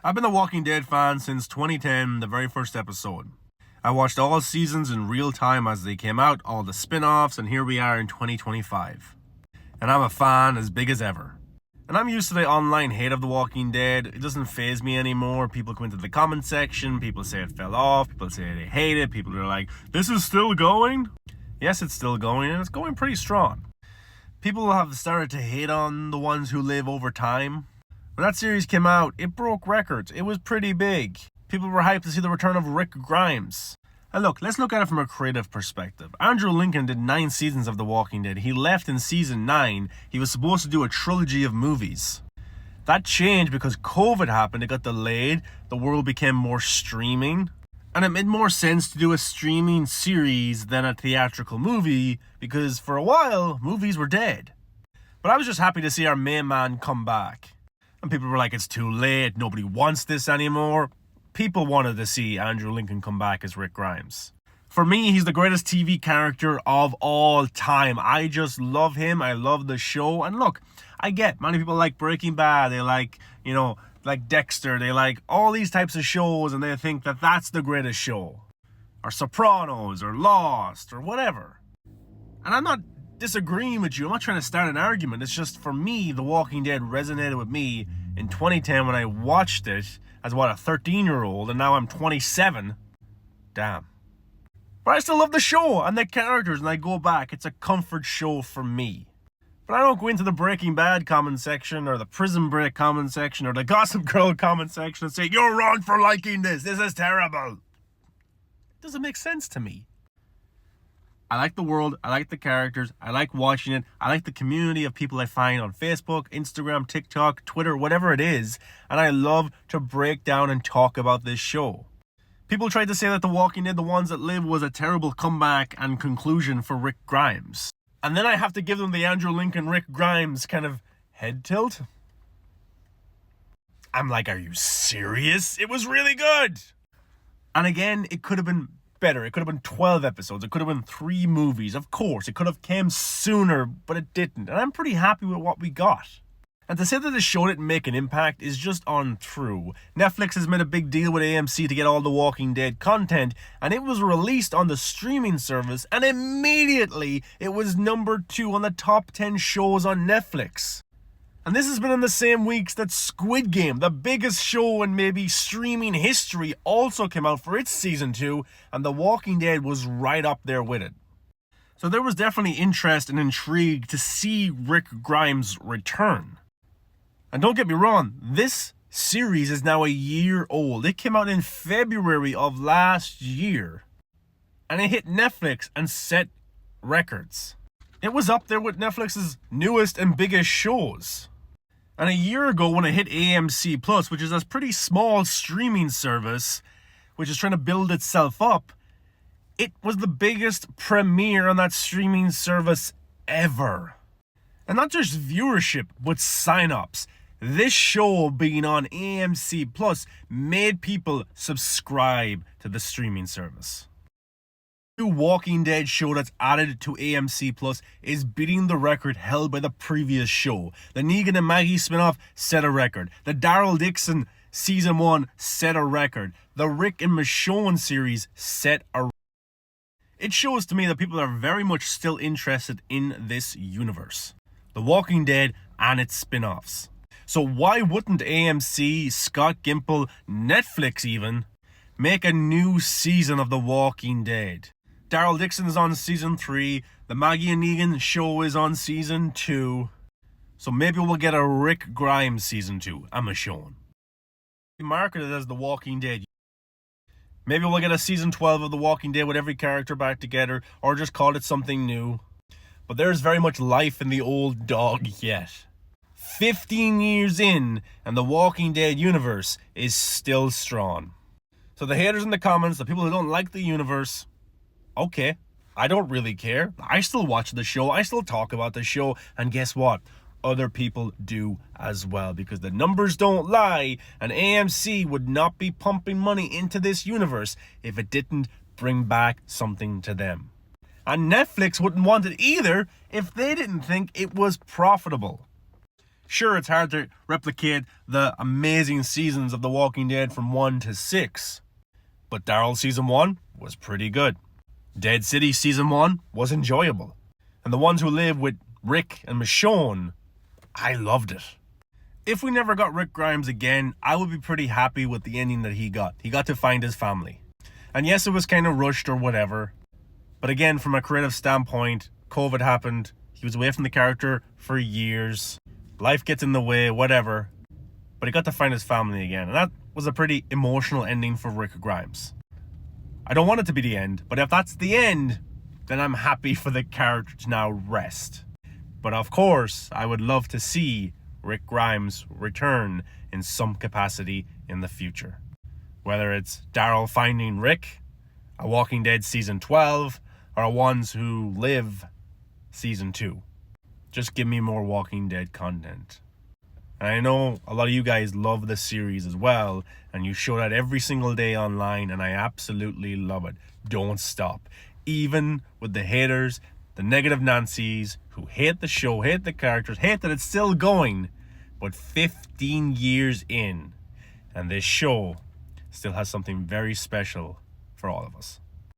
I've been a Walking Dead fan since 2010, the very first episode. I watched all seasons in real time as they came out, all the spin-offs, and here we are in 2025. And I'm a fan as big as ever. And I'm used to the online hate of The Walking Dead. It doesn't faze me anymore. People come into the comment section, people say it fell off, people say they hate it, people are like, this is still going? Yes, it's still going, and it's going pretty strong. People have started to hate on the ones who live over time. When that series came out, it broke records. It was pretty big. People were hyped to see the return of Rick Grimes. And look, let's look at it from a creative perspective. Andrew Lincoln did 9 seasons of The Walking Dead. He left in season 9. He was supposed to do a trilogy of movies. That changed because COVID happened. It got delayed. The world became more streaming. And it made more sense to do a streaming series than a theatrical movie because for a while, movies were dead. But I was just happy to see our main man come back. And people were like, it's too late, nobody wants this anymore. People wanted to see Andrew Lincoln come back as Rick Grimes. For me, he's the greatest TV character of all time. I just love him, I love the show. And look, I get many people like Breaking Bad, they like Dexter, they like all these types of shows and they think that that's the greatest show. Or Sopranos, or Lost, or whatever. And I'm not disagreeing with you. I'm not trying to start an argument. It's just for me, The Walking Dead resonated with me in 2010 when I watched it as a 13-year-old, and now I'm 27. Damn. But I still love the show and the characters, and I go back. It's a comfort show for me. But I don't go into the Breaking Bad comment section or the Prison Break comment section or the Gossip Girl comment section and say, you're wrong for liking this. This is terrible. It doesn't make sense to me. I like the world, I like the characters, I like watching it, I like the community of people I find on Facebook, Instagram, TikTok, Twitter, whatever it is, and I love to break down and talk about this show. People tried to say that The Walking Dead, The Ones That Live was a terrible comeback and conclusion for Rick Grimes. And then I have to give them the Andrew Lincoln, Rick Grimes kind of head tilt. I'm like, are you serious? It was really good! And again, it could have been better. It could have been 12 episodes. It could have been 3 movies. Of course, it could have came sooner, but it didn't. And I'm pretty happy with what we got. And to say that the show didn't make an impact is just untrue. Netflix has made a big deal with AMC to get all the Walking Dead content, and it was released on the streaming service, and immediately it was number 2 on the top 10 shows on Netflix. And this has been in the same weeks that Squid Game, the biggest show in maybe streaming history, also came out for its season 2, and The Walking Dead was right up there with it. So there was definitely interest and intrigue to see Rick Grimes return. And don't get me wrong, this series is now a year old. It came out in February of last year, and it hit Netflix and set records. It was up there with Netflix's newest and biggest shows. And a year ago when it hit AMC Plus, which is a pretty small streaming service, which is trying to build itself up, it was the biggest premiere on that streaming service ever. And not just viewership, but sign-ups. This show being on AMC Plus made people subscribe to the streaming service. The new Walking Dead show that's added to AMC Plus is beating the record held by the previous show. The Negan and Maggie spinoff set a record. The Daryl Dixon season 1 set a record. The Rick and Michonne series set a record. It shows to me that people are very much still interested in this universe. The Walking Dead and its spin-offs. So why wouldn't AMC, Scott Gimple, Netflix even, make a new season of The Walking Dead? Daryl Dixon is on season 3. The Maggie and Negan show is on season 2. So maybe we'll get a Rick Grimes season 2. I'm Michonne. Marketed as The Walking Dead. Maybe we'll get a season 12 of The Walking Dead with every character back together, or just call it something new. But there's very much life in the old dog yet. 15 years in, and The Walking Dead universe is still strong. So the haters in the comments, the people who don't like the universe, okay, I don't really care. I still watch the show, I still talk about the show, and guess what? Other people do as well, because the numbers don't lie, and AMC would not be pumping money into this universe if it didn't bring back something to them. And Netflix wouldn't want it either if they didn't think it was profitable. Sure, it's hard to replicate the amazing seasons of The Walking Dead from 1 to 6, but Daryl Season 1 was pretty good. Dead City Season 1 was enjoyable. And the ones who live with Rick and Michonne, I loved it. If we never got Rick Grimes again, I would be pretty happy with the ending that he got. He got to find his family. And yes, it was kind of rushed or whatever. But again, from a creative standpoint, COVID happened. He was away from the character for years. Life gets in the way, whatever. But he got to find his family again. And that was a pretty emotional ending for Rick Grimes. I don't want it to be the end, but if that's the end, then I'm happy for the character to now rest. But of course, I would love to see Rick Grimes return in some capacity in the future. Whether it's Daryl finding Rick, a Walking Dead Season 12, or a Ones Who Live Season 2. Just give me more Walking Dead content. And I know a lot of you guys love the series as well, and you show that every single day online, and I absolutely love it. Don't stop. Even with the haters, the negative Nancys, who hate the show, hate the characters, hate that it's still going, but 15 years in, and this show still has something very special for all of us.